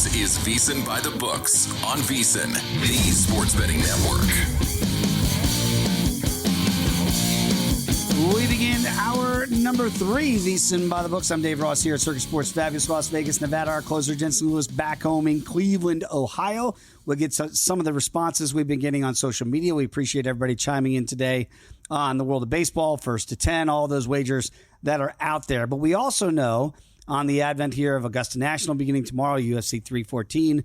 This is VSiN By The Books on VSiN, the sports betting network. We begin hour number 3, VSiN By The Books. I'm Dave Ross here at Circus Sports Fabulous Las Vegas, Nevada. Our closer, Jensen Lewis, back home in Cleveland, Ohio. We'll get some of the responses we've been getting on social media. We appreciate everybody chiming in today on the world of baseball, 1st to 10, all those wagers that are out there. But we also know on the advent here of Augusta National beginning tomorrow, UFC 314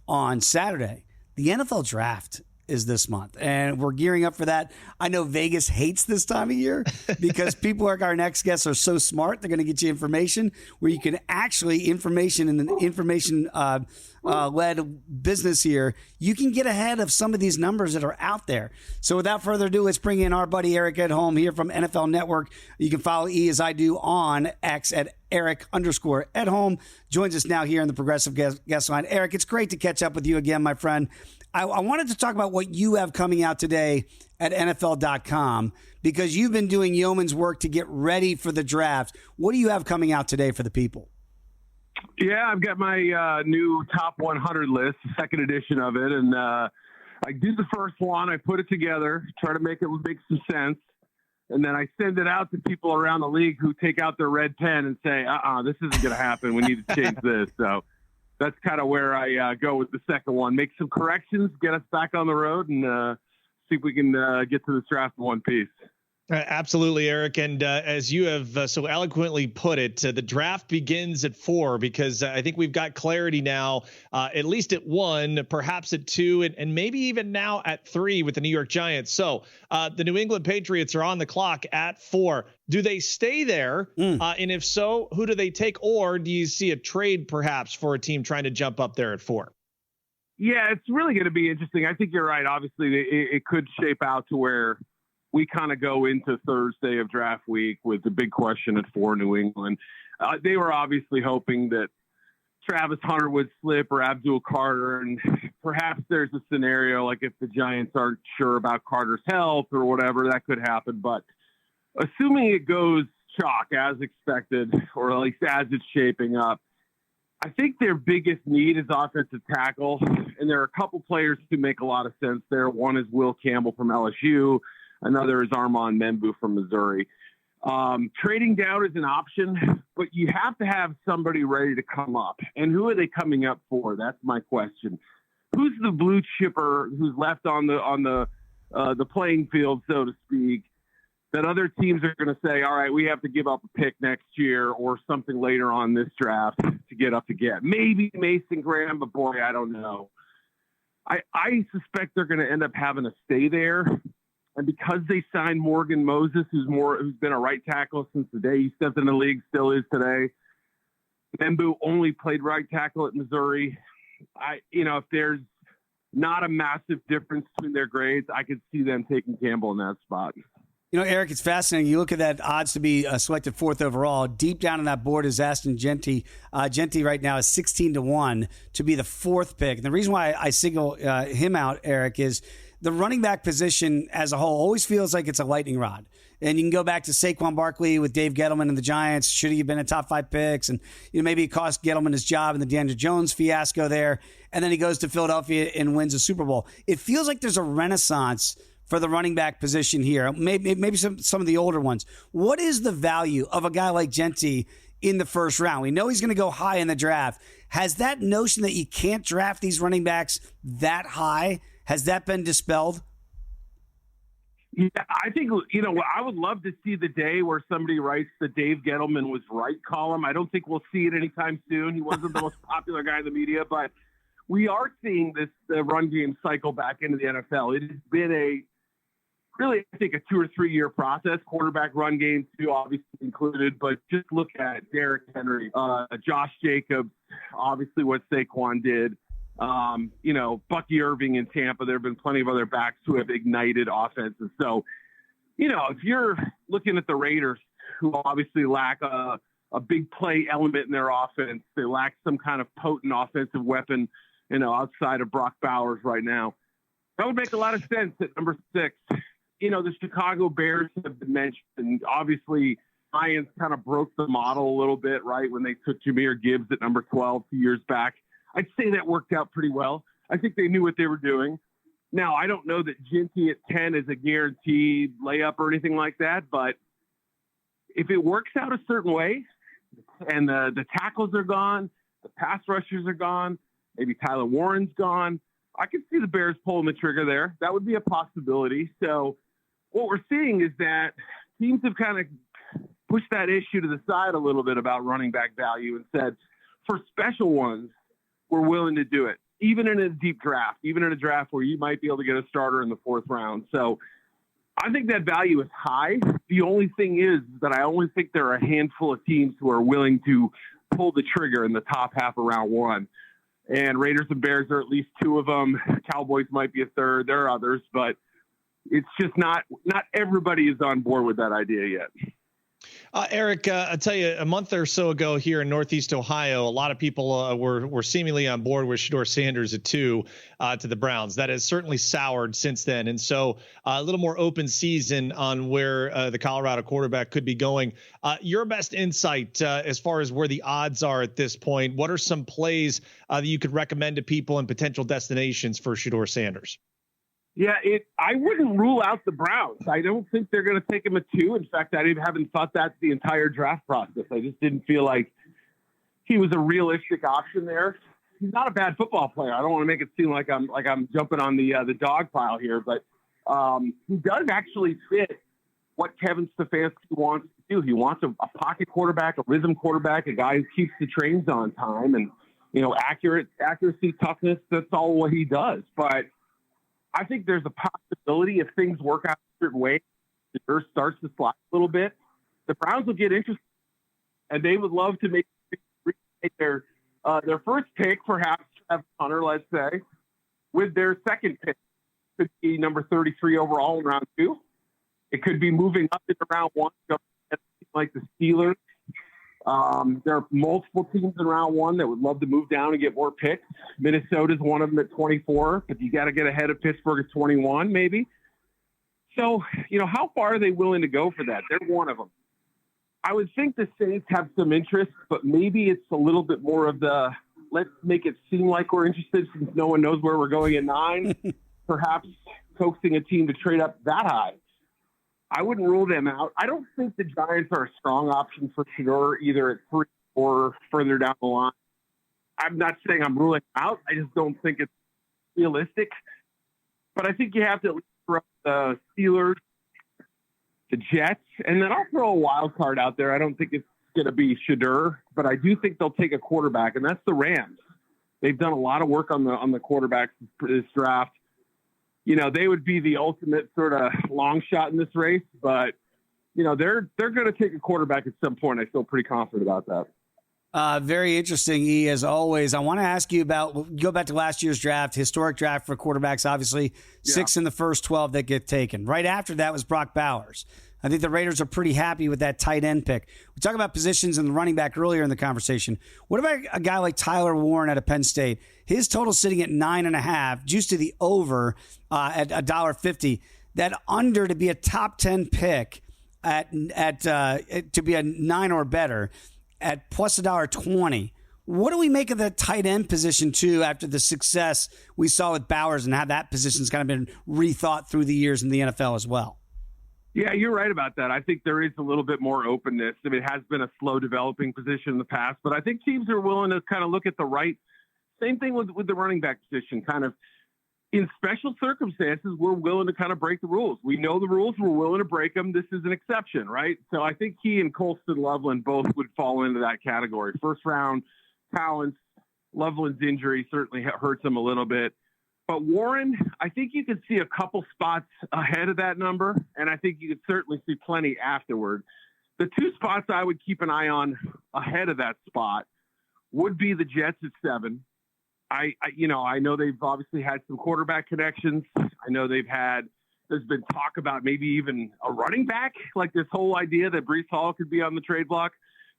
on Saturday, the NFL Draft is this month, and we're gearing up for that. I know Vegas hates this time of year because people like our next guests are so smart. They're going to get you information where you can actually information in an information led business here. You can get ahead of some of these numbers that are out there. So without further ado, let's bring in our buddy Eric Edholm here from NFL Network. You can follow E as I do on X at Eric_Edholm. Joins us now here in the Progressive guest line. Eric, it's great to catch up with you again, my friend. I wanted to talk about what you have coming out today at NFL.com because you've been doing yeoman's work to get ready for the draft. What do you have coming out today for the people? Yeah, I've got my new top 100 list, the second edition of it. And I did the first one. I put it together, try to make it make some sense. And then I send it out to people around the league who take out their red pen and say, this isn't going to happen. We need to change this. So that's kind of where I go with the second one. Make some corrections, get us back on the road, and see if we can get to this draft in one piece. Absolutely, Eric. And as you have so eloquently put it, the draft begins at 4 because I think we've got clarity now, at least at 1, perhaps at 2, and maybe even now at 3 with the New York Giants. So the New England Patriots are on the clock at 4. Do they stay there? And if so, who do they take? Or do you see a trade perhaps for a team trying to jump up there at 4? Yeah, it's really going to be interesting. I think you're right. Obviously, it could shape out to where we kind of go into Thursday of draft week with the big question at 4 New England. They were obviously hoping that Travis Hunter would slip or Abdul Carter. And perhaps there's a scenario like if the Giants aren't sure about Carter's health or whatever, that could happen. But assuming it goes chalk as expected, or at least as it's shaping up, I think their biggest need is offensive tackle. And there are a couple players who make a lot of sense there. One is Will Campbell from LSU. Another is Armand Membu from Missouri. Trading down is an option, but you have to have somebody ready to come up. And who are they coming up for? That's my question. Who's the blue chipper who's left on the playing field, so to speak, that other teams are going to say, all right, we have to give up a pick next year or something later on this draft to get up again. Maybe Mason Graham, but boy, I don't know. I suspect they're going to end up having to stay there. And because they signed Morgan Moses, who's been a right tackle since the day he stepped in the league, still is today. Membu only played right tackle at Missouri. If there's not a massive difference between their grades, I could see them taking Campbell in that spot. Eric, it's fascinating. You look at that odds to be selected 4th overall. Deep down on that board is Ashton Jeanty. Jeanty right now is 16-1 to be the 4th pick. And the reason why I single him out, Eric, is the running back position as a whole always feels like it's a lightning rod. And you can go back to Saquon Barkley with Dave Gettleman and the Giants. Should he have been a top 5 picks? And maybe it cost Gettleman his job in the Daniel Jones fiasco there. And then he goes to Philadelphia and wins a Super Bowl. It feels like there's a renaissance for the running back position here. Maybe some of the older ones. What is the value of a guy like Jeanty in the first round? We know he's going to go high in the draft. Has that notion that you can't draft these running backs that high, has that been dispelled? Yeah, I think, I would love to see the day where somebody writes the Dave Gettleman was right column. I don't think we'll see it anytime soon. He wasn't the most popular guy in the media, but we are seeing the run game cycle back into the NFL. It has been I think a 2 or 3 year process, quarterback run game too, obviously included, but just look at Derrick Henry, Josh Jacobs, obviously what Saquon did. Bucky Irving in Tampa. There have been plenty of other backs who have ignited offenses. So, if you're looking at the Raiders, who obviously lack a big play element in their offense, they lack some kind of potent offensive weapon, outside of Brock Bowers right now. That would make a lot of sense at number 6. The Chicago Bears have been mentioned, and obviously Lions kind of broke the model a little bit, right, when they took Jahmyr Gibbs at number 12 2 years back. I'd say that worked out pretty well. I think they knew what they were doing. Now, I don't know that Ginty at 10 is a guaranteed layup or anything like that, but if it works out a certain way and the tackles are gone, the pass rushers are gone, maybe Tyler Warren's gone, I could see the Bears pulling the trigger there. That would be a possibility. So what we're seeing is that teams have kind of pushed that issue to the side a little bit about running back value and said, for special ones, we're willing to do it, even in a deep draft, even in a draft where you might be able to get a starter in the 4th round. So I think that value is high. The only thing is that I only think there are a handful of teams who are willing to pull the trigger in the top half of round 1. And Raiders and Bears are at least 2 of them. Cowboys might be a third. There are others, but it's just not everybody is on board with that idea yet. Eric, I'll tell you, a month or so ago here in Northeast Ohio, a lot of people were seemingly on board with Shedeur Sanders at 2 to the Browns. That has certainly soured since then. And so a little more open season on where the Colorado quarterback could be going. Your best insight as far as where the odds are at this point, what are some plays that you could recommend to people and potential destinations for Shedeur Sanders? Yeah, I wouldn't rule out the Browns. I don't think they're going to take him at 2. In fact, I haven't thought that the entire draft process. I just didn't feel like he was a realistic option there. He's not a bad football player. I don't want to make it seem like I'm jumping on the dog pile here, but he does actually fit what Kevin Stefanski wants to do. He wants a pocket quarterback, a rhythm quarterback, a guy who keeps the trains on time, and accuracy, toughness. That's all what he does, but I think there's a possibility if things work out a certain way, the earth starts to slide a little bit, the Browns will get interested, and they would love to make their first pick, perhaps Travis Hunter, let's say, with their second pick. Could be number 33 overall in round 2. It could be moving up into round 1, like the Steelers. There are multiple teams in round 1 that would love to move down and get more picks. Minnesota's one of them at 24, but you got to get ahead of Pittsburgh at 21, maybe. So, how far are they willing to go for that? They're one of them. I would think the Saints have some interest, but maybe it's a little bit more of the, let's make it seem like we're interested since no one knows where we're going at 9, perhaps coaxing a team to trade up that high. I wouldn't rule them out. I don't think the Giants are a strong option for Shedeur either at 3 or further down the line. I'm not saying I'm ruling out. I just don't think it's realistic. But I think you have to at least throw the Steelers, the Jets, and then I'll throw a wild card out there. I don't think it's going to be Shedeur, but I do think they'll take a quarterback, and that's the Rams. They've done a lot of work on the quarterbacks this draft. They would be the ultimate sort of long shot in this race, but they're going to take a quarterback at some point. I feel pretty confident about that. Very interesting, E, as always. I want to ask you about, go back to last year's draft, historic draft for quarterbacks, obviously 6 in the first 12 that get taken. Right after that was Brock Bowers. I think the Raiders are pretty happy with that tight end pick. We talked about positions in the running back earlier in the conversation. What about a guy like Tyler Warren out of Penn State? His total sitting at 9.5, juiced to the over at $1.50. That under to be a top 10 pick to be a 9 or better at plus $1.20. What do we make of the tight end position too after the success we saw with Bowers and how that position's kind of been rethought through the years in the NFL as well? Yeah, you're right about that. I think there is a little bit more openness. I mean, it has been a slow developing position in the past, but I think teams are willing to kind of look at the right. Same thing with the running back position. Kind of in special circumstances, we're willing to kind of break the rules. We know the rules. We're willing to break them. This is an exception, right? So I think he and Colston Loveland both would fall into that category. First round talents. Loveland's injury certainly hurts him a little bit. But Warren, I think you could see a couple spots ahead of that number, and I think you could certainly see plenty afterward. The 2 spots I would keep an eye on ahead of that spot would be the Jets at 7. I know they've obviously had some quarterback connections. I know there's been talk about maybe even a running back, like this whole idea that Breece Hall could be on the trade block.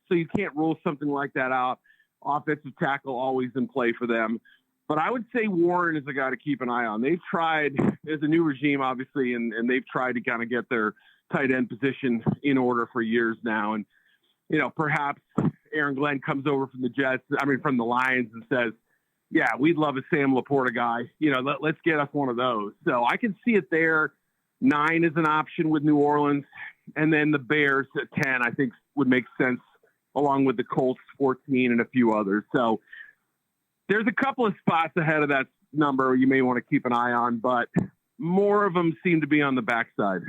So you can't rule something like that out. Offensive tackle always in play for them. But I would say Warren is a guy to keep an eye on. They've tried, there's a new regime, obviously, and they've tried to kind of get their tight end position in order for years now. And, perhaps Aaron Glenn comes over from the Lions and says, yeah, we'd love a Sam Laporta guy. Let's get us one of those. So I can see it there. 9 is an option with New Orleans. And then the Bears at 10, I think would make sense, along with the Colts 14 and a few others. So there's a couple of spots ahead of that number you may want to keep an eye on, but more of them seem to be on the backside.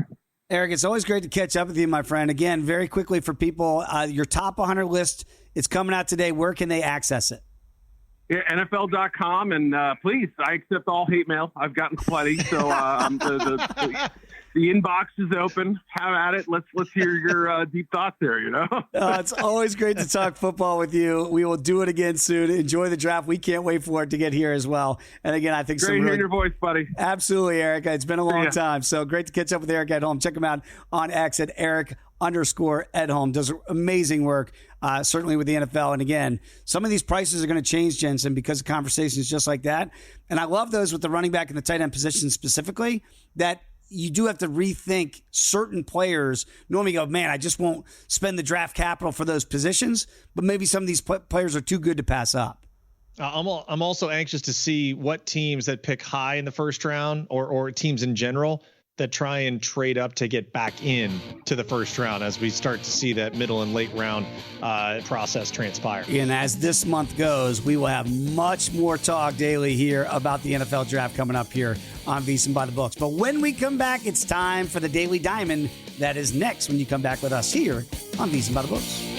Eric, it's always great to catch up with you, my friend. Again, very quickly for people, your top 100 list, it's coming out today. Where can they access it? Yeah, NFL.com, and please, I accept all hate mail. I've gotten plenty, so the inbox is open. Have at it. Let's hear your deep thoughts there. It's always great to talk football with you. We will do it again soon. Enjoy the draft. We can't wait for it to get here as well. And again, I think great hearing your voice, buddy. Absolutely, Eric. It's been a long time, so great to catch up with Eric Edholm. Check him out on X at Eric_Edholm. Does amazing work, certainly with the NFL. And again, some of these prices are going to change, Jensen, because of conversations just like that. And I love those with the running back and the tight end position specifically, that you do have to rethink certain players. Normally you go, man, I just won't spend the draft capital for those positions, but maybe some of these players are too good to pass up. I'm also anxious to see what teams that pick high in the first round or teams in general that try and trade up to get back in to the first round as we start to see that middle and late round process transpire. And as this month goes, we will have much more talk daily here about the NFL draft coming up here on VSiN By The Books. But when we come back, it's time for the Daily Diamond. That is next when you come back with us here on VSiN By The Books.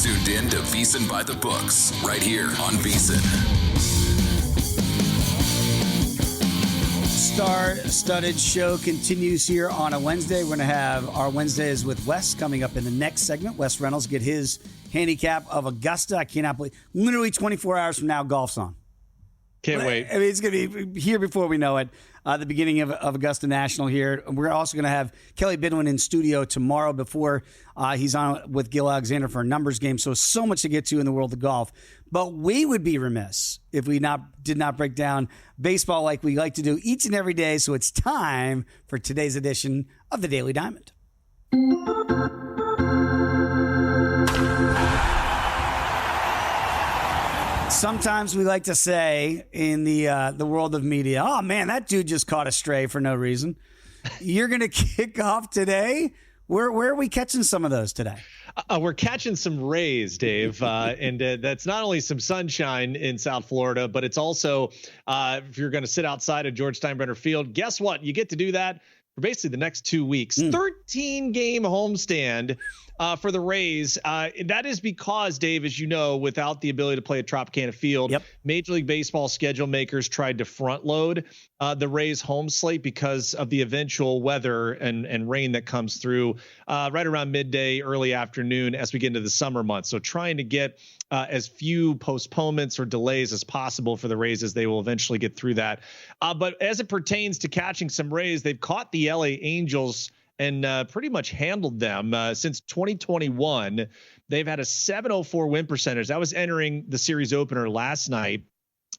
Tuned in to VSiN By The Books, right here on VSiN. Star-studded show continues here on a Wednesday. We're going to have our Wednesdays with Wes coming up in the next segment. Wes Reynolds get his handicap of Augusta. I cannot believe, literally 24 hours from now, golf's on. Can't wait. I mean, it's going to be here before we know it. The beginning of Augusta National here. We're also going to have Kelly Bidwin in studio tomorrow before he's on with Gil Alexander for a numbers game. So much to get to in the world of golf. But we would be remiss if we did not break down baseball like we like to do each and every day. So it's time for today's edition of the Daily Diamond. Sometimes we like to say in the world of media, oh, man, that dude just caught a stray for no reason. You're going to kick off today. Where are we catching some of those today? We're catching some rays, Dave. And that's not only some sunshine in South Florida, but it's also if you're going to sit outside of George Steinbrenner Field, guess what? You get to do that for basically the next 2 weeks. 13-game homestand for the Rays. That is because, Dave, as you know, without the ability to play at Tropicana Field, Major League Baseball schedule makers tried to front load the Rays home slate because of the eventual weather and rain that comes through right around midday, early afternoon as we get into the summer months. So trying to get as few postponements or delays as possible for the Rays as they will eventually get through that. But as it pertains to catching some Rays, they've caught the LA Angels and pretty much handled them since 2021. They've had a 704 win percentage. That was entering the series opener last night.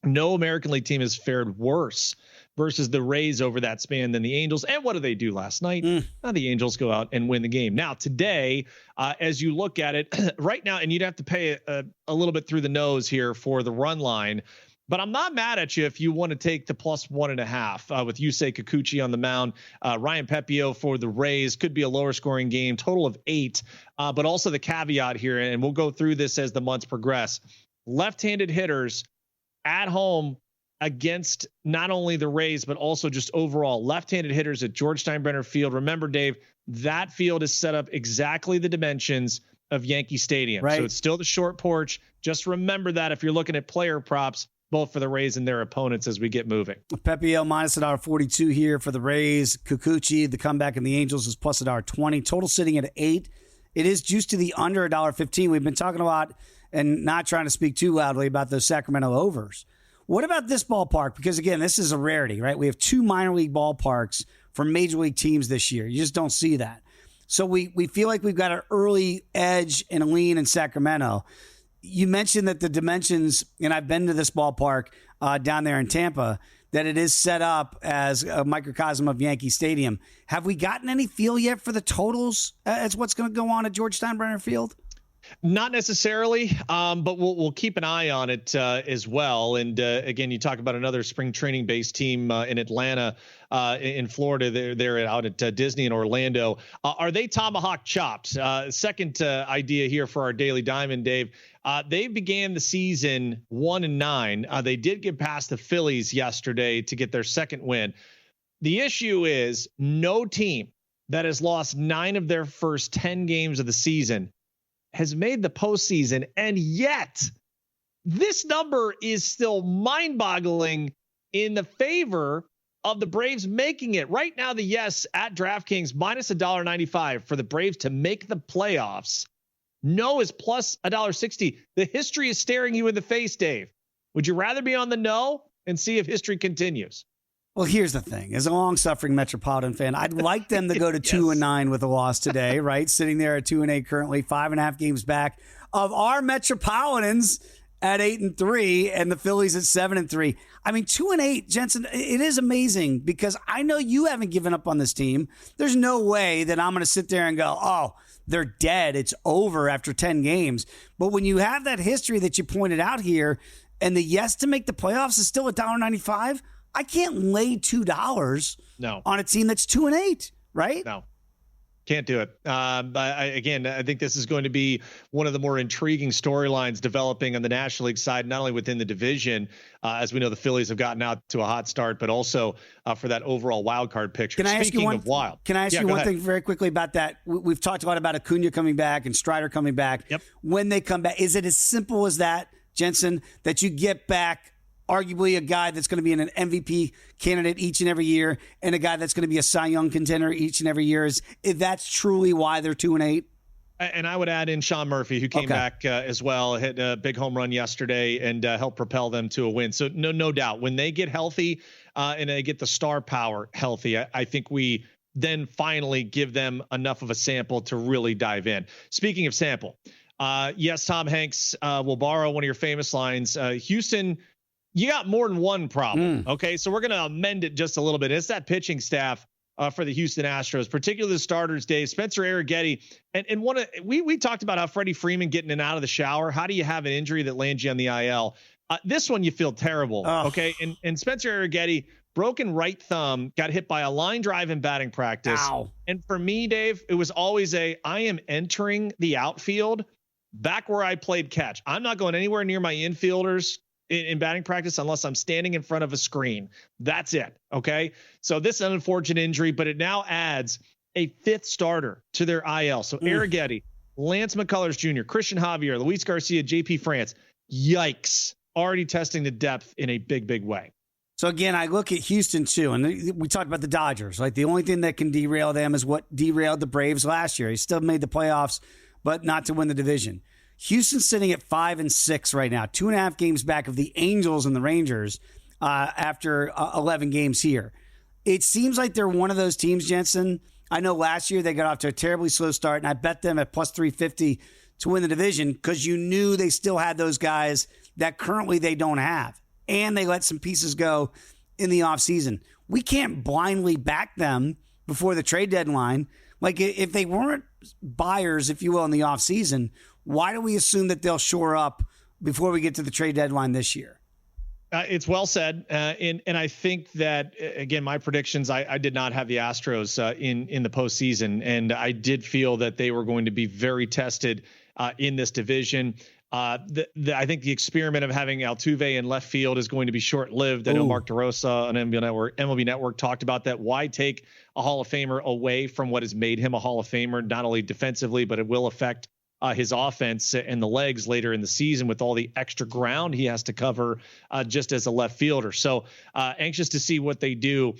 No American League team has fared worse versus the Rays over that span than the Angels. And what do they do last night? The Angels go out and win the game. Now, today, as you look at it right now, and you'd have to pay a little bit through the nose here for the run line, but I'm not mad at you if you want to take the +1.5 with Yusei Kikuchi on the mound. Ryan Pepio for the Rays could be a lower scoring game, total of 8. But also the caveat here, and we'll go through this as the months progress. Left-handed hitters at home against not only the Rays, but also just overall left-handed hitters at George Steinbrenner Field. Remember, Dave, that field is set up exactly the dimensions of Yankee Stadium. Right. So it's still the short porch. Just remember that if you're looking at player props, both for the Rays and their opponents as we get moving. Pepio minus $1.42 here for the Rays. Kikuchi, the comeback in the Angels, is plus $1.20. Total sitting at 8. It is juiced to the under $1.15. We've been talking a lot and not trying to speak too loudly about those Sacramento overs. What about this ballpark? Because, again, this is a rarity, right? We have 2 minor league ballparks for major league teams this year. You just don't see that. So we feel like we've got an early edge and a lean in Sacramento. you mentioned that the dimensions, and I've been to this ballpark down there in Tampa, that it is set up as a microcosm of Yankee Stadium. Have we gotten any feel yet for the totals as what's going to go on at George Steinbrenner Field? Not necessarily, but we'll keep an eye on it as well. And again, you talk about another spring training based team in Atlanta, in Florida. They're out at Disney in Orlando. Are they tomahawk chopped? Second idea here for our Daily Diamond, Dave. They began the season 1-9. They did get past the Phillies yesterday to get their second win. The issue is no team that has lost 9 of their first 10 games of the season has made the postseason, and yet this number is still mind-boggling in the favor of the Braves making it. Right now, the yes at DraftKings minus $1.95 for the Braves to make the playoffs. No is plus $1.60. The history is staring you in the face, Dave. Would you rather be on the no and see if history continues? Well, here's the thing. As a long-suffering Metropolitan fan, I'd like them to go to 2-9 with a loss today, right? Sitting there at 2-8 currently, 5.5 games back of our Metropolitans at 8-3 and the Phillies at 7-3. I mean, 2-8, Jensen, it is amazing because I know you haven't given up on this team. There's no way that I'm going to sit there and go, oh, they're dead. It's over after 10 games. But when you have that history that you pointed out here and the yes to make the playoffs is still $1.95, I can't lay $2 on a team that's 2-8, right? No, can't do it. But I think this is going to be one of the more intriguing storylines developing on the National League side, not only within the division, as we know the Phillies have gotten out to a hot start, but also for that overall wild card picture. Can I ask you one thing very quickly about that? We've talked a lot about Acuna coming back and Strider coming back. Yep. When they come back, is it as simple as that, Jensen, that you get back arguably a guy that's going to be an MVP candidate each and every year and a guy that's going to be a Cy Young contender each and every year? Is that's truly why they're 2-8? And I would add in Sean Murphy, who came back as well, hit a big home run yesterday and helped propel them to a win. So no doubt when they get healthy and they get the star power healthy, I think we then finally give them enough of a sample to really dive in. Speaking of sample, yes, Tom Hanks will borrow one of your famous lines. Houston, you got more than one problem. Okay, so we're going to amend it just a little bit. It's that pitching staff for the Houston Astros, particularly the starters, Dave. Spencer Arrighetti, and we talked about how Freddie Freeman getting in and out of the shower. How do you have an injury that lands you on the IL? This one you feel terrible. Okay, and Spencer Arrighetti, broken right thumb, got hit by a line drive in batting practice. Ow. And for me, Dave, it was always I am entering the outfield back where I played catch. I'm not going anywhere near my infielders in batting practice unless I'm standing in front of a screen. That's it. Okay. So this is an unfortunate injury, but it now adds a 5th starter to their IL. So Arrighetti, Lance McCullers Jr., Christian Javier, Luis Garcia, JP France. Yikes. Already testing the depth in a big, big way. So again, I look at Houston too, and we talked about the Dodgers. Like the only thing that can derail them is what derailed the Braves last year. He still made the playoffs, but not to win the division. Houston's sitting at 5-6 right now, 2.5 games back of the Angels and the Rangers after 11 games here. It seems like they're one of those teams, Jensen. I know last year they got off to a terribly slow start, and I bet them at plus 350 to win the division because you knew they still had those guys that currently they don't have, and they let some pieces go in the offseason. We can't blindly back them before the trade deadline. Like if they weren't buyers, if you will, in the offseason, why do we assume that they'll shore up before we get to the trade deadline this year? It's well said. And I think that, again, my predictions, I did not have the Astros in the postseason. And I did feel that they were going to be very tested in this division. I think the experiment of having Altuve in left field is going to be short-lived. I know Mark DeRosa on MLB Network talked about that. Why take a Hall of Famer away from what has made him a Hall of Famer, not only defensively, but it will affect his offense and the legs later in the season with all the extra ground he has to cover just as a left fielder. So anxious to see what they do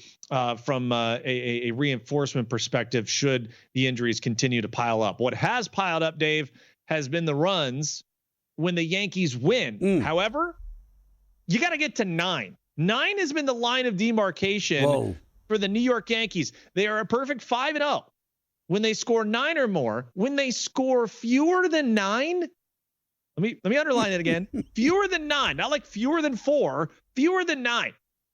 from a reinforcement perspective should the injuries continue to pile up. What has piled up, Dave, has been the runs when the Yankees win. However, you got to get to 9. 9 has been the line of demarcation for the New York Yankees. They are a perfect 5-0. When they score 9 or more. When they score fewer than 9, Let me underline it again. Fewer than 9, not like fewer than 4, fewer than 9.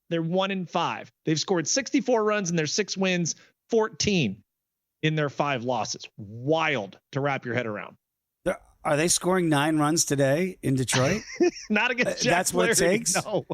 They're 1-5. They've scored 64 runs in their 6 wins, 14 in their 5 losses. Wild to wrap your head around. Are they scoring 9 runs today in Detroit? Not against Jack That's what it takes? No.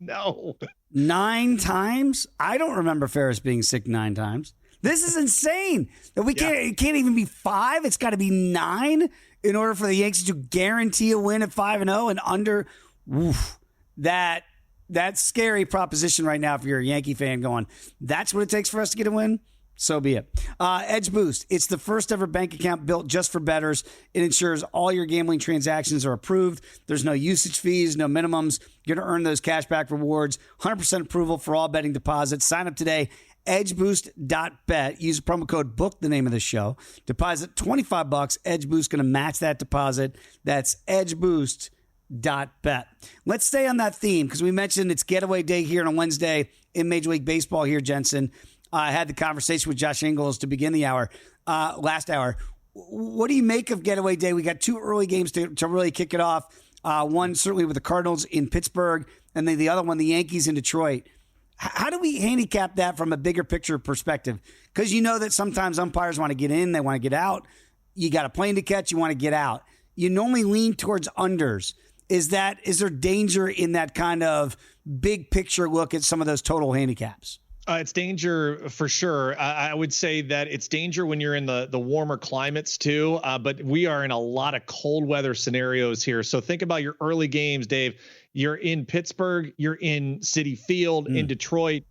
No. 9 times? I don't remember Ferris being sick 9 times. This is insane. That it can't even be 5. It's got to be 9 in order for the Yankees to guarantee a win at 5-0 and under. Oof, that's scary proposition right now if you're a Yankee fan going, that's what it takes for us to get a win? So be it. Edge Boost. It's the first ever bank account built just for bettors. It ensures all your gambling transactions are approved. There's no usage fees, no minimums. You're going to earn those cashback rewards. 100% approval for all betting deposits. Sign up today. edgeboost.bet. Use promo code BOOK, the name of the show. Deposit $25. Edge Boost going to match that deposit. That's edgeboost.bet. Let's stay on that theme because we mentioned it's getaway day here on a Wednesday in Major League Baseball here, Jensen. I had the conversation with Josh Ingles to begin the hour, last hour. What do you make of getaway day? We got 2 early games to really kick it off. One certainly with the Cardinals in Pittsburgh, and then the other one, the Yankees in Detroit. How do we handicap that from a bigger picture perspective? Because you know that sometimes umpires want to get in, they want to get out. You got a plane to catch, you want to get out. You normally lean towards unders. Is there danger in that kind of big picture look at some of those total handicaps? It's danger for sure. I would say that it's danger when you're in the warmer climates too. But we are in a lot of cold weather scenarios here. So think about your early games, Dave. You're in Pittsburgh. You're in Citi Field, in Detroit.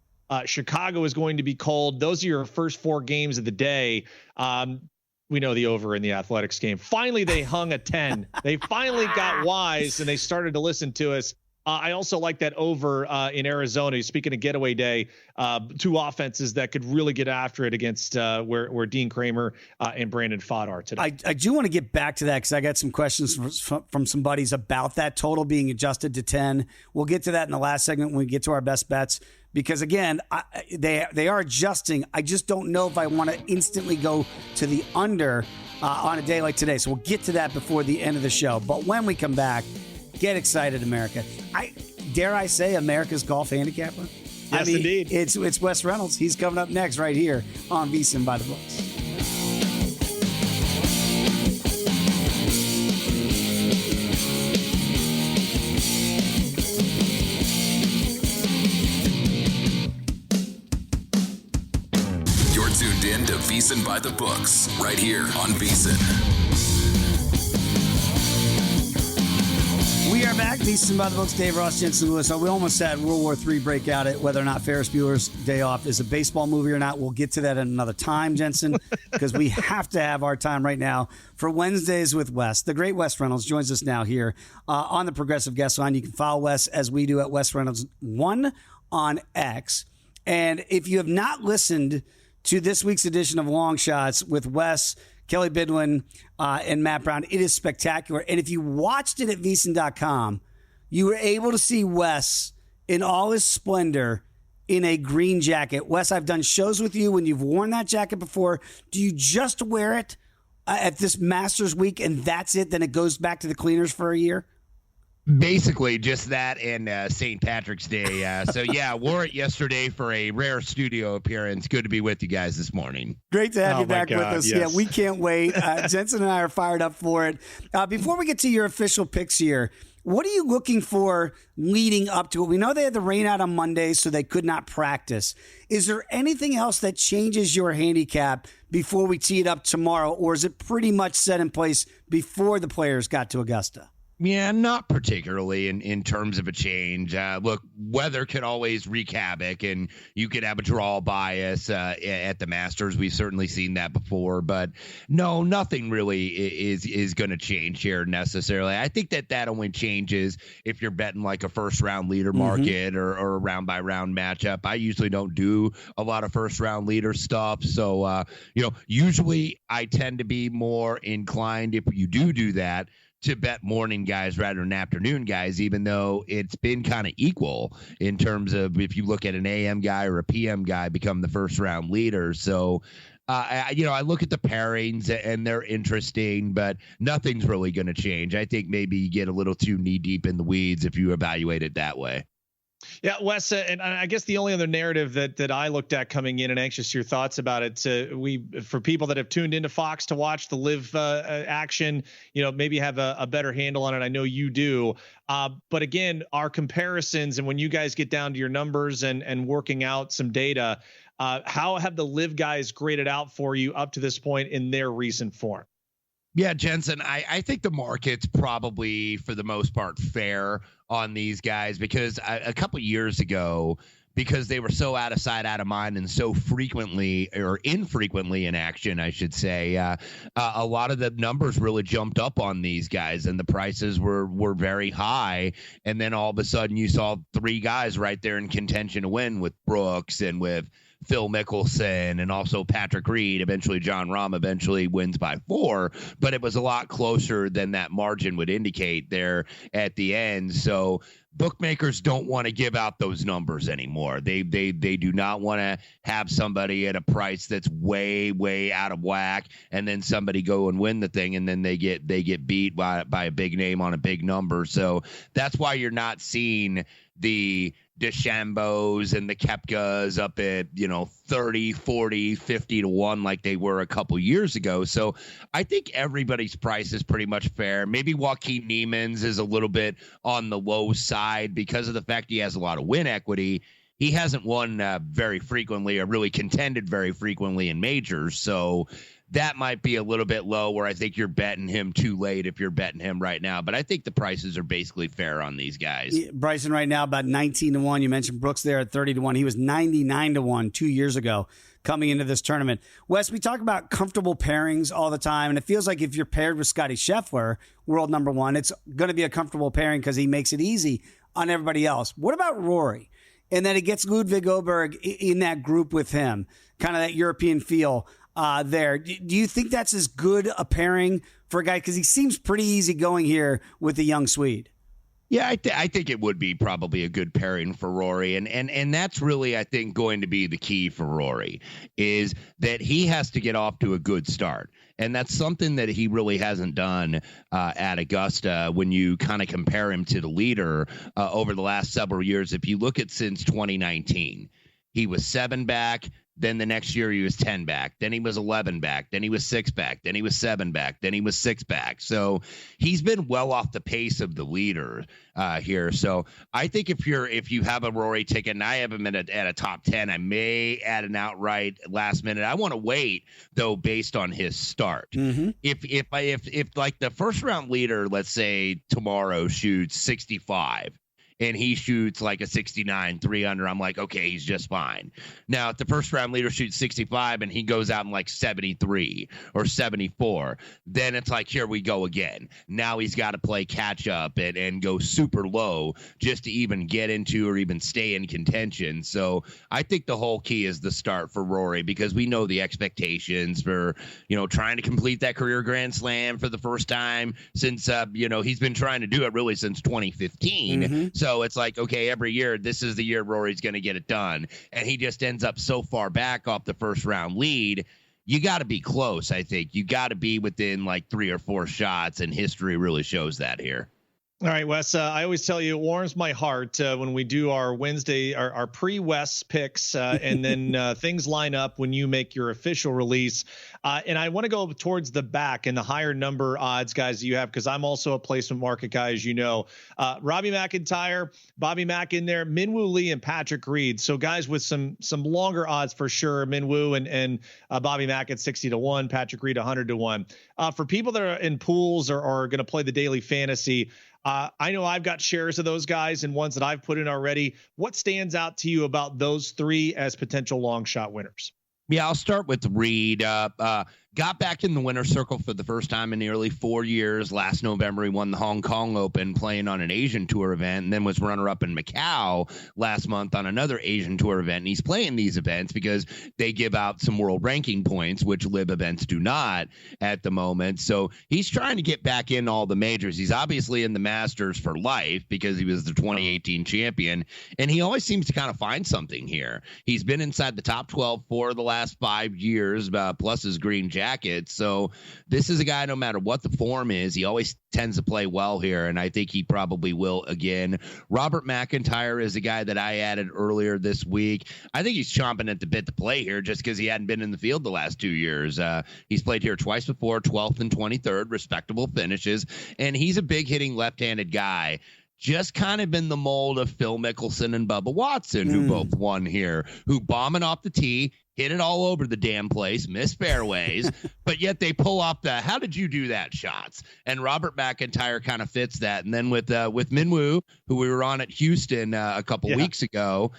Chicago is going to be cold. Those are your first 4 games of the day. We know the over in the Athletics game. Finally, they hung a 10. They finally got wise and they started to listen to us. I also like that over in Arizona. Speaking of getaway day, 2 offenses that could really get after it against where Dean Kramer and Brandon Pfaadt are today. I do want to get back to that because I got some questions from some buddies about that total being adjusted to 10. We'll get to that in the last segment when we get to our best bets. Because, again, they are adjusting. I just don't know if I want to instantly go to the under on a day like today. So we'll get to that before the end of the show. But when we come back, get excited, America. Dare I say America's golf handicapper? Yes, indeed. It's Wes Reynolds. He's coming up next right here on VSiN By The Books. You're tuned in to VSiN By The Books right here on VSiN. We are back. VSiN By The Books. Dave Ross, Jensen Lewis. We almost had World War III breakout at whether or not Ferris Bueller's Day Off is a baseball movie or not. We'll get to that at another time, Jensen, because we have to have our time right now for Wednesdays with Wes. The great Wes Reynolds joins us now here on the Progressive Guest Line. You can follow Wes as we do at Wes Reynolds 1 on X. And if you have not listened to this week's edition of Long Shots with Wes, Kelly Bidwin, and Matt Brown, it is spectacular. And if you watched it at VSiN.com, you were able to see Wes in all his splendor in a green jacket. Wes, I've done shows with you when you've worn that jacket before. Do you just wear it at this Masters week and that's it? Then it goes back to the cleaners for a year? Basically, just that and St. Patrick's Day. So, yeah, wore it yesterday for a rare studio appearance. Good to be with you guys this morning. Great to have you back with us. Yes. Yeah, we can't wait. Jensen and I are fired up for it. Before we get to your official picks here, what are you looking for leading up to it? We know they had the rain out on Monday, so they could not practice. Is there anything else that changes your handicap before we tee it up tomorrow, or is it pretty much set in place before the players got to Augusta? Yeah, not particularly in terms of a change. Look, weather could always wreak havoc, and you could have a draw bias at the Masters. We've certainly seen that before, but no, nothing really is going to change here necessarily. I think that only changes if you're betting like a first-round leader market or a round-by-round matchup. I usually don't do a lot of first-round leader stuff, so usually I tend to be more inclined if you do that to bet morning guys rather than afternoon guys, even though it's been kind of equal in terms of if you look at an AM guy or a PM guy become the first round leader. So I look at the pairings and they're interesting, but nothing's really going to change. I think maybe you get a little too knee deep in the weeds if you evaluate it that way. Yeah, Wes, and I guess the only other narrative that I looked at coming in, and anxious to your thoughts about it, for people that have tuned into Fox to watch the live action, maybe have a better handle on it. I know you do. But again, our comparisons, and when you guys get down to your numbers and working out some data, how have the live guys graded out for you up to this point in their recent form? Yeah, Jensen, I think the market's probably, for the most part, fair on these guys because a couple years ago, because they were so out of sight, out of mind, and so frequently or infrequently in action, I should say, a lot of the numbers really jumped up on these guys and the prices were very high. And then all of a sudden you saw three guys right there in contention to win with Brooks and with Phil Mickelson and also Patrick Reed. Eventually John Rahm eventually wins by 4, but it was a lot closer than that margin would indicate there at the end. So bookmakers don't want to give out those numbers anymore. They do not want to have somebody at a price that's way out of whack and then somebody go and win the thing and then they get beat by a big name on a big number. So that's why you're not seeing the DeChambos and the Koepkas up at 30, 40, 50 to 1 like they were a couple years ago. So I think everybody's price is pretty much fair. Maybe Joaquin Niemann's is a little bit on the low side because of the fact he has a lot of win equity. He hasn't won very frequently or really contended very frequently in majors. So that might be a little bit low where I think you're betting him too late if you're betting him right now. But I think the prices are basically fair on these guys. Bryson right now about 19 to 1. You mentioned Brooks there at 30 to 1. He was 99 to 1 2 years ago coming into this tournament. Wes, we talk about comfortable pairings all the time, and it feels like if you're paired with Scottie Scheffler, world number one, it's going to be a comfortable pairing because he makes it easy on everybody else. What about Rory? And then it gets Ludwig Oberg in that group with him, kind of that European feel there. Do you think that's as good a pairing for a guy? Because he seems pretty easygoing here with the young Swede. Yeah, I think it would be probably a good pairing for Rory. And that's really, I think, going to be the key for Rory is that he has to get off to a good start. And that's something that he really hasn't done at Augusta when you kind of compare him to the leader over the last several years. If you look at since 2019, he was 7 back. Then the next year he was 10 back. Then he was 11 back. Then he was 6 back. Then he was 7 back. Then he was 6 back. So he's been well off the pace of the leader here. So I think if you have a Rory ticket and I have him at a top 10, I may add an outright last minute. I want to wait though based on his start. Mm-hmm. If like the first round leader, let's say tomorrow shoots 65. And he shoots like a 69, 3 under, I'm like, okay, he's just fine. Now, if the first round leader shoots 65 and he goes out in like 73 or 74, then it's like, here we go again. Now he's got to play catch up and go super low just to even get into or even stay in contention. So I think the whole key is the start for Rory because we know the expectations for, trying to complete that career Grand Slam for the first time since, he's been trying to do it really since 2015. Mm-hmm. So it's like, okay, every year, this is the year Rory's going to get it done. And he just ends up so far back off the first round lead. You got to be close, I think. You got to be within like 3 or 4 shots, and history really shows that here. All right, Wes, I always tell you it warms my heart when we do our Wednesday, our pre-Wes picks, and then things line up when you make your official release. And I want to go towards the back and the higher number odds guys you have, because I'm also a placement market guy, as you know. Robbie McIntyre, Bobby Mack in there, Minwoo Lee, and Patrick Reed. So guys with some longer odds for sure. Minwoo and Bobby Mack at 60 to 1, Patrick Reed 100 to 1. For people that are in pools or are going to play the daily fantasy, I know I've got shares of those guys and ones that I've put in already. What stands out to you about those 3 as potential long shot winners? Yeah, I'll start with Reed. got back in the winner's circle for the first time in nearly 4 years. Last November, he won the Hong Kong Open playing on an Asian Tour event, and then was runner-up in Macau last month on another Asian Tour event. And he's playing these events because they give out some world ranking points, which live events do not at the moment. So he's trying to get back in all the majors. He's obviously in the Masters for life because he was the 2018 champion, and he always seems to kind of find something here. He's been inside the top 12 for the last 5 years, plus his green jacket. So this is a guy, no matter what the form is, he always tends to play well here, and I think he probably will again. Robert McIntyre is a guy that I added earlier this week. I think he's chomping at the bit to play here just because he hadn't been in the field the last 2 years. He's played here twice before, 12th and 23rd, respectable finishes, and he's a big-hitting left-handed guy. Just kind of in the mold of Phil Mickelson and Bubba Watson, who both won here, who bombing off the tee, hit it all over the damn place, miss fairways, but yet they pull off the "how did you do that" shots. And Robert McIntyre kind of fits that. And then with Minwoo, who we were on at Houston a couple weeks ago,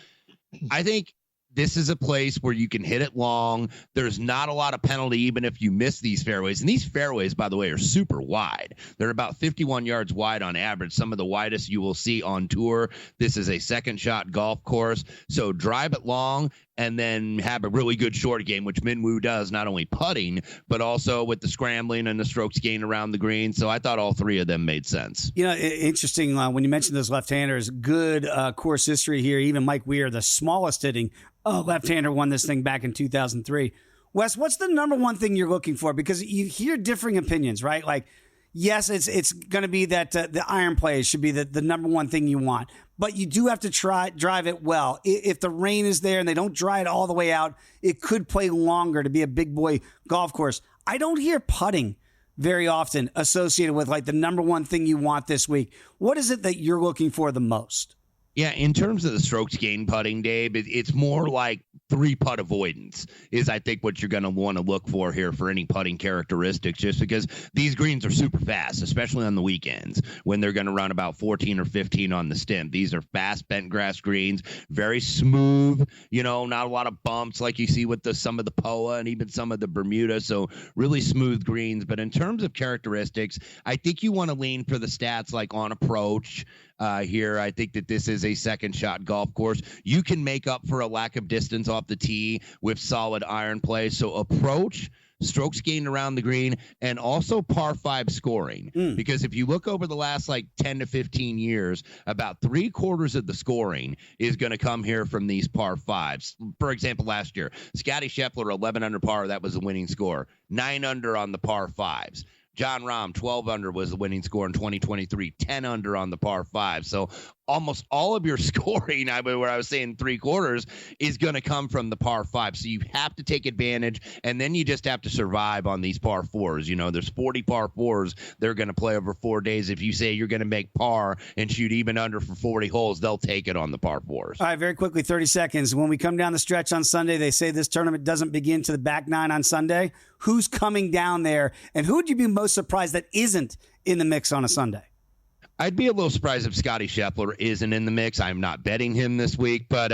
I think this is a place where you can hit it long. There's not a lot of penalty even if you miss these fairways. And these fairways, by the way, are super wide. They're about 51 yards wide on average, some of the widest you will see on tour. This is a second shot golf course. So drive it long and then have a really good short game, which Minwoo does, not only putting, but also with the scrambling and the strokes gained around the green. So I thought all three of them made sense. You know, interesting when you mentioned those left-handers, good course history here. Even Mike Weir, the smallest hitting left-hander, won this thing back in 2003. Wes, what's the number one thing you're looking for? Because you hear differing opinions, right? Like, yes, it's going to be that the iron play should be the number one thing you want, but you do have to drive it well. If the rain is there and they don't dry it all the way out, it could play longer to be a big boy golf course. I don't hear putting very often associated with like the number one thing you want this week. What is it that you're looking for the most? Yeah, in terms of the strokes gained putting, Dave, it's more like 3-putt avoidance is, I think, what you're going to want to look for here for any putting characteristics, just because these greens are super fast, especially on the weekends when they're going to run about 14 or 15 on the stem. These are fast bent grass greens, very smooth, not a lot of bumps like you see with some of the POA and even some of the Bermuda. So really smooth greens. But in terms of characteristics, I think you want to lean for the stats like on approach. Here, I think that this is a second shot golf course. You can make up for a lack of distance off the tee with solid iron play. So approach, strokes gained around the green, and also par 5 scoring. Because if you look over the last 10 to 15 years, about 3/4 of the scoring is going to come here from these par 5s. For example, last year, Scottie Scheffler, 11 under par, that was the winning score. 9 under on the par 5s. John Rahm, 12 under was the winning score in 2023, 10 under on the par 5. So almost all of your scoring, where I was saying 3/4, is going to come from the par 5. So you have to take advantage, and then you just have to survive on these par 4s. There's 40 par 4s they're going to play over 4 days. If you say you're going to make par and shoot even under for 40 holes, they'll take it on the par 4s. All right, very quickly, 30 seconds. When we come down the stretch on Sunday, they say this tournament doesn't begin to the back nine on Sunday. Who's coming down there, and who would you be most surprised that isn't in the mix on a Sunday? I'd be a little surprised if Scottie Scheffler isn't in the mix. I'm not betting him this week, but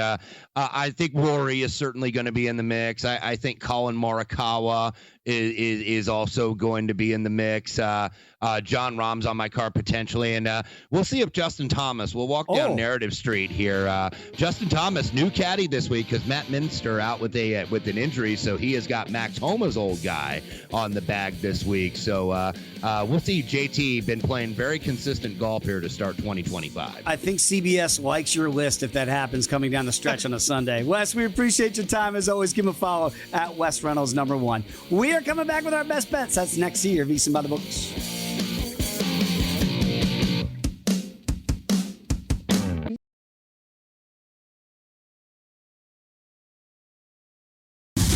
I think Rory is certainly going to be in the mix. I think Colin Morikawa is also going to be in the mix. John Rahm's on my card potentially, and we'll see if Justin Thomas will walk down Narrative Street here. Justin Thomas, new caddy this week because Matt Minster out with an injury, so he has got Max Homa's old guy on the bag this week. So we'll see. JT been playing very consistent golf here to start 2025. I think CBS likes your list if that happens coming down the stretch on a Sunday. Wes, we appreciate your time. As always, give him a follow at Wes Reynolds #1. We are coming back with our best bets. That's next year, VSiN By The Books.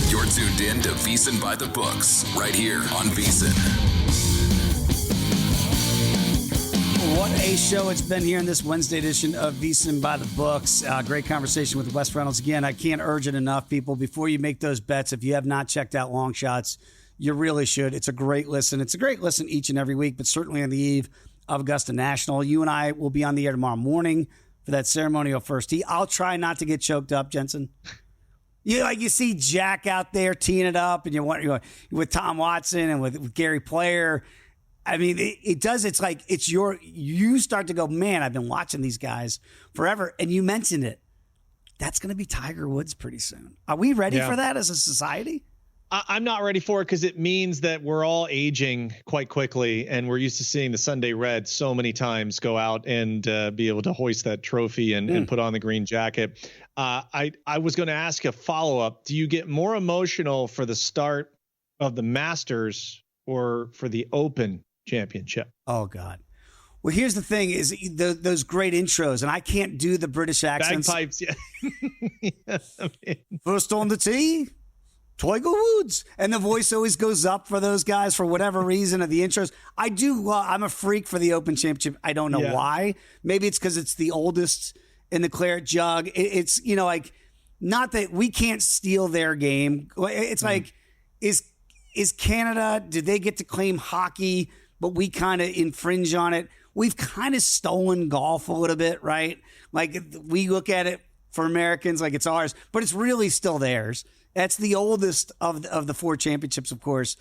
You're tuned in to VSiN By The Books, right here on VSiN. What a show it's been here in this Wednesday edition of VSiN By The Books. Great conversation with Wes Reynolds. Again, I can't urge it enough, people. Before you make those bets, if you have not checked out Long Shots, you really should. It's a great listen. It's a great listen each and every week, but certainly on the eve of Augusta National. You and I will be on the air tomorrow morning for that ceremonial first tee. I'll try not to get choked up, Jensen. You see Jack out there teeing it up, and you're with Tom Watson and with Gary Player. I mean, it does. It's like you start to go, man, I've been watching these guys forever. And you mentioned it. That's going to be Tiger Woods pretty soon. Are we ready for that as a society? I'm not ready for it because it means that we're all aging quite quickly, and we're used to seeing the Sunday Red so many times go out and be able to hoist that trophy and put on the green jacket. I was going to ask a follow-up. Do you get more emotional for the start of the Masters or for the Open Championship? Oh, God. Well, here's the thing is those great intros, and I can't do the British accents. Bagpipes, yeah. Yeah, I mean. First on the tee, Tiger Woods. And the voice always goes up for those guys for whatever reason of the intros. I do. I'm a freak for the Open Championship. I don't know why. Maybe it's because it's the oldest in the claret jug. It's, like, not that we can't steal their game. It's like, is Canada, do they get to claim hockey, but we kind of infringe on it? We've kind of stolen golf a little bit, right? Like, we look at it for Americans like it's ours, but it's really still theirs. That's the oldest of the four championships, of course,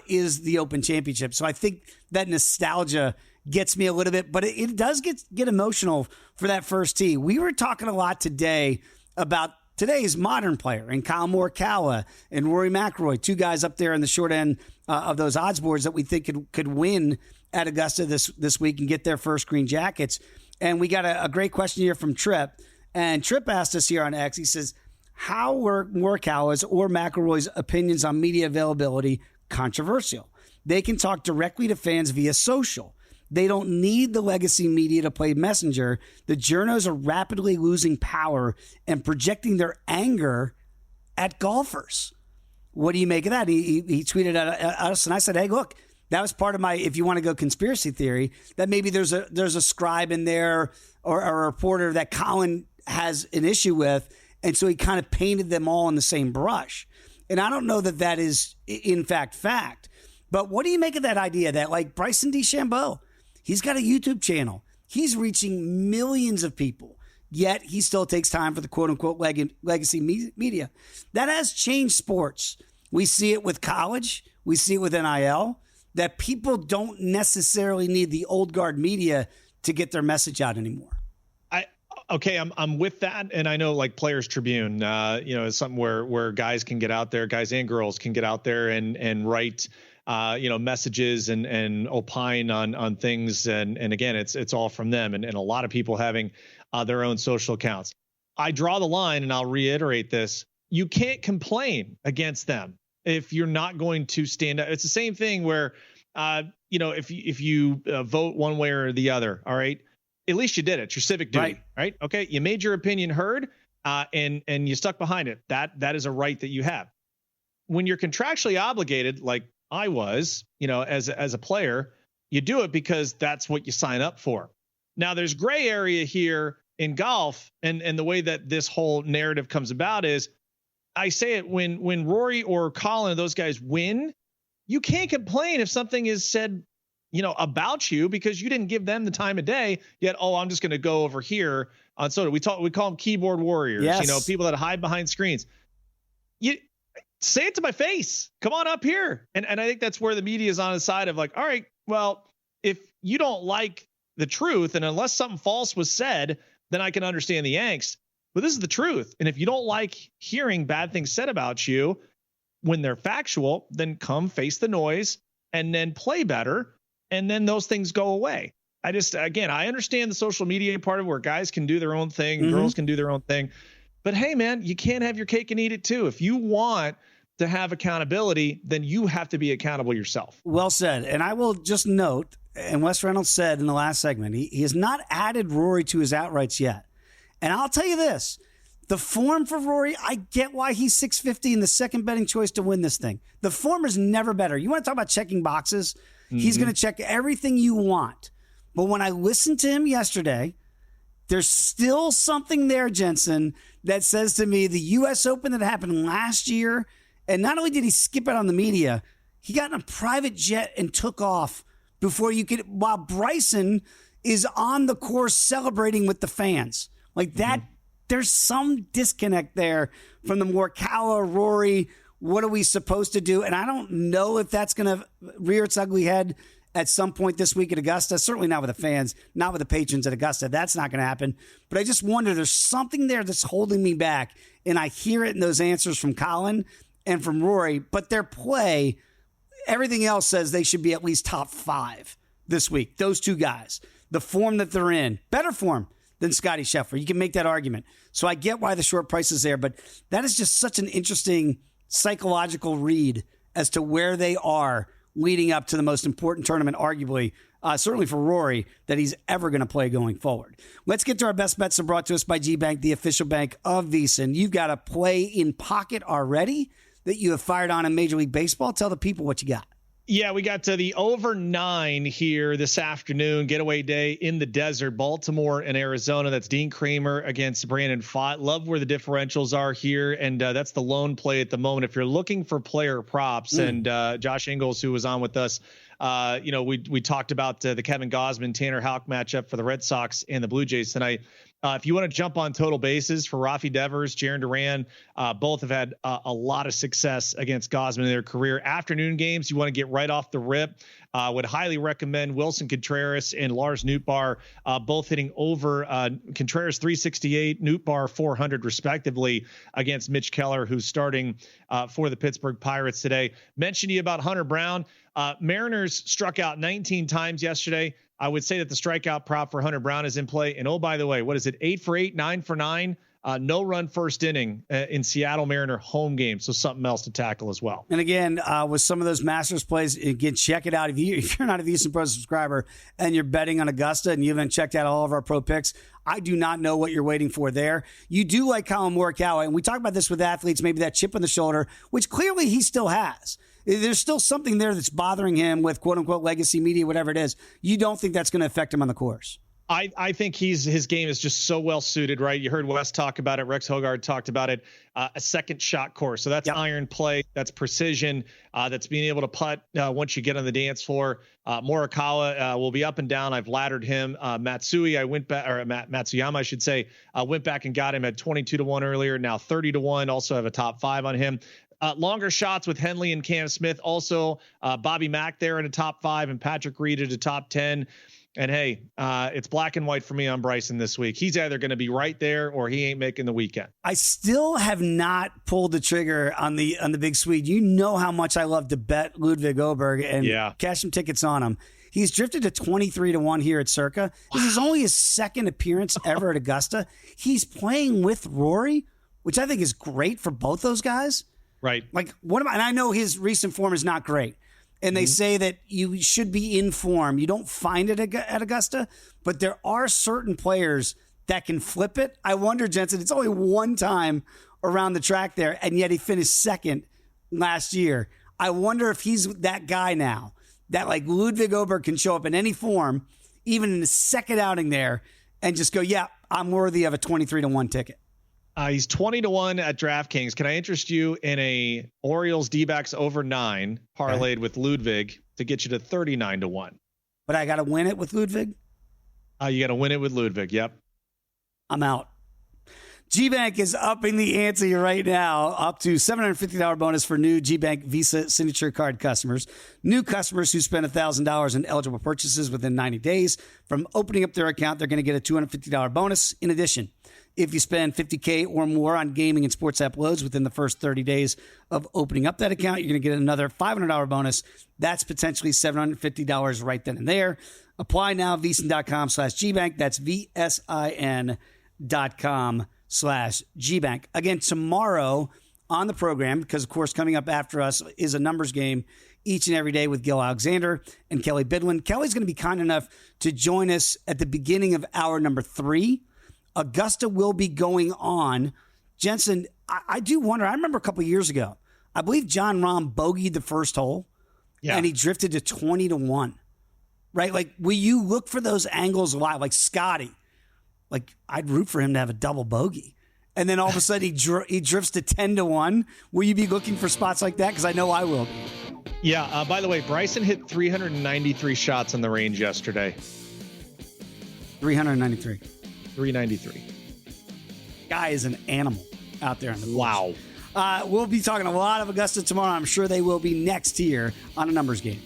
is the Open Championship. So I think that nostalgia gets me a little bit, but it does get emotional for that first tee. We were talking a lot today about today's modern player and Kyle Morikawa and Rory McIlroy, two guys up there in the short end of those odds boards that we think could win at Augusta this week and get their first green jackets. And we got a great question here from Tripp. And Tripp asked us here on X, he says, how were Morikawa's or McIlroy's opinions on media availability controversial? They can talk directly to fans via social. They don't need the legacy media to play messenger. The journos are rapidly losing power and projecting their anger at golfers. What do you make of that? He tweeted at us, and I said, hey, look, that was part of my, if you want to go conspiracy theory, that maybe there's a scribe in there or a reporter that Colin has an issue with, and so he kind of painted them all in the same brush. And I don't know that is, in fact. But what do you make of that idea that, like, Bryson DeChambeau, he's got a YouTube channel. He's reaching millions of people, yet he still takes time for the quote-unquote legacy media. That has changed sports. We see it with college. We see it with NIL, that people don't necessarily need the old guard media to get their message out anymore. I'm with that. And I know, like, Players Tribune, is something where guys can get out there, guys and girls can get out there and write, messages and opine on things. And again, it's all from them. And a lot of people having their own social accounts. I draw the line, and I'll reiterate this. You can't complain against them if you're not going to stand up. It's the same thing where, if you vote one way or the other, all right, at least you did it. It's your civic duty, right? Okay. You made your opinion heard, and you stuck behind it. That is a right that you have. When you're contractually obligated, like I was, as a player, you do it because that's what you sign up for. Now there's gray area here in golf, and the way that this whole narrative comes about is, I say it when Rory or Colin, those guys win, you can't complain if something is said, about you, because you didn't give them the time of day yet. Oh, I'm just going to go over here on soda. We call them keyboard warriors, yes. People that hide behind screens. You say it to my face. Come on up here. And I think that's where the media is on the side of, like, all right, well, if you don't like the truth, and unless something false was said, then I can understand the angst. But this is the truth. And if you don't like hearing bad things said about you when they're factual, then come face the noise and then play better. And then those things go away. I understand the social media part of where guys can do their own thing, and girls can do their own thing. But hey, man, you can't have your cake and eat it too. If you want to have accountability, then you have to be accountable yourself. Well said. And I will just note, and Wes Reynolds said in the last segment, he has not added Rory to his outrights yet. And I'll tell you this, the form for Rory, I get why he's 650 and the second betting choice to win this thing. The form is never better. You want to talk about checking boxes? He's going to check everything you want. But when I listened to him yesterday, there's still something there, Jensen, that says to me the U.S. Open that happened last year, and not only did he skip out on the media, he got in a private jet and took off while Bryson is on the course celebrating with the fans. Like that there's some disconnect there from the Morikawa, Rory. What are we supposed to do? And I don't know if that's going to rear its ugly head at some point this week at Augusta. Certainly not with the fans, not with the patrons at Augusta. That's not going to happen. But I just wonder, there's something there that's holding me back. And I hear it in those answers from Colin and from Rory. But their play, everything else says they should be at least top 5 this week. Those two guys, the form that they're in, better form than Scotty Scheffler. You can make that argument. So I get why the short price is there. But that is just such an interesting psychological read as to where they are leading up to the most important tournament, arguably, certainly for Rory, that he's ever going to play going forward. Let's get to our best bets brought to us by G-Bank, the official bank of VSiN. You've got a play in pocket already that you have fired on in Major League Baseball. Tell the people what you got. Yeah, we got to the over 9 here this afternoon, getaway day in the desert, Baltimore and Arizona. That's Dean Kramer against Brandon Pfaadt. Love where the differentials are here, and that's the lone play at the moment. If you're looking for player props, and Josh Ingles, who was on with us, we talked about the Kevin Gausman, Tanner Houck matchup for the Red Sox and the Blue Jays tonight. If you want to jump on total bases for Rafi Devers, Jarren Duran, both have had a lot of success against Gausman in their career. Afternoon games, you want to get right off the rip. Would highly recommend Wilson Contreras and Lars Nootbaar, both hitting over Contreras 368, Nootbaar 400 respectively against Mitch Keller, who's starting for the Pittsburgh Pirates today. Mentioned to you about Hunter Brown. Mariners struck out 19 times yesterday. I would say that the strikeout prop for Hunter Brown is in play. And oh, by the way, what is it? 8 for 8, 9 for 9, no run first inning in Seattle Mariner home game. So something else to tackle as well. And again, with some of those Masters plays, again, check it out. If you're not a VSiN Pro subscriber and you're betting on Augusta and you haven't checked out all of our pro picks, I do not know what you're waiting for there. You do like Colin Morikawa, and we talk about this with athletes, maybe that chip on the shoulder, which clearly he still has. There's still something there that's bothering him with quote-unquote legacy media, whatever it is. You don't think that's going to affect him on the course? I think his game is just so well suited, right? You heard Wes talk about it. Rex Hogard talked about it. A second shot course. So that's iron play. That's precision. That's being able to putt once you get on the dance floor. Morikawa will be up and down. I've laddered him. Matsuyama, I should say, went back and got him at 22-1 earlier. Now 30-1. Also have a top 5 on him. Longer shots with Henley and Cam Smith. Also, Bobby Mack there in a top 5 and Patrick Reed at a top 10. And hey, it's black and white for me on Bryson this week. He's either going to be right there or he ain't making the weekend. I still have not pulled the trigger on the big Swede. You know how much I love to bet Ludwig Åberg and cash some tickets on him. He's drifted to 23-1 here at Circa. This is only his second appearance ever at Augusta. He's playing with Rory, which I think is great for both those guys. Right. Like, and I know his recent form is not great. And they say that you should be in form. You don't find it at Augusta, but there are certain players that can flip it. I wonder, Jensen, it's only one time around the track there, and yet he finished second last year. I wonder if he's that guy now, that like Ludwig Åberg can show up in any form, even in the second outing there, and just go, yeah, I'm worthy of a 23-1 ticket. He's 20-1 at DraftKings. Can I interest you in a Orioles D-backs over 9 parlayed with Ludwig to get you to 39-1? But I got to win it with Ludwig? You got to win it with Ludwig. Yep. I'm out. G-Bank is upping the ante right now, up to $750 bonus for new G-Bank Visa Signature Card customers. New customers who spend $1,000 in eligible purchases within 90 days from opening up their account, they're going to get a $250 bonus. In addition, if you spend $50K or more on gaming and sports app loads within the first 30 days of opening up that account, you're going to get another $500 bonus. That's potentially $750 right then and there. Apply now, VSiN.com/GBank. That's VSIN.com/GBank. Again, tomorrow on the program, because, of course, coming up after us is a numbers game each and every day with Gil Alexander and Kelly Bidlin. Kelly's going to be kind enough to join us at the beginning of hour number 3. Augusta will be going on. Jensen, I do wonder, I remember a couple of years ago, I believe John Rahm bogeyed the first hole, and he drifted to 20-1, right? Like, will you look for those angles live? Like Scotty, like I'd root for him to have a double bogey. And then all of a sudden he drifts to 10-1. Will you be looking for spots like that? Because I know I will. Yeah. By the way, Bryson hit 393 shots on the range yesterday. 393. 393. guy is an animal out there in the course. Wow. We'll be talking a lot of Augusta tomorrow. I'm sure they will be next here on A Numbers Game.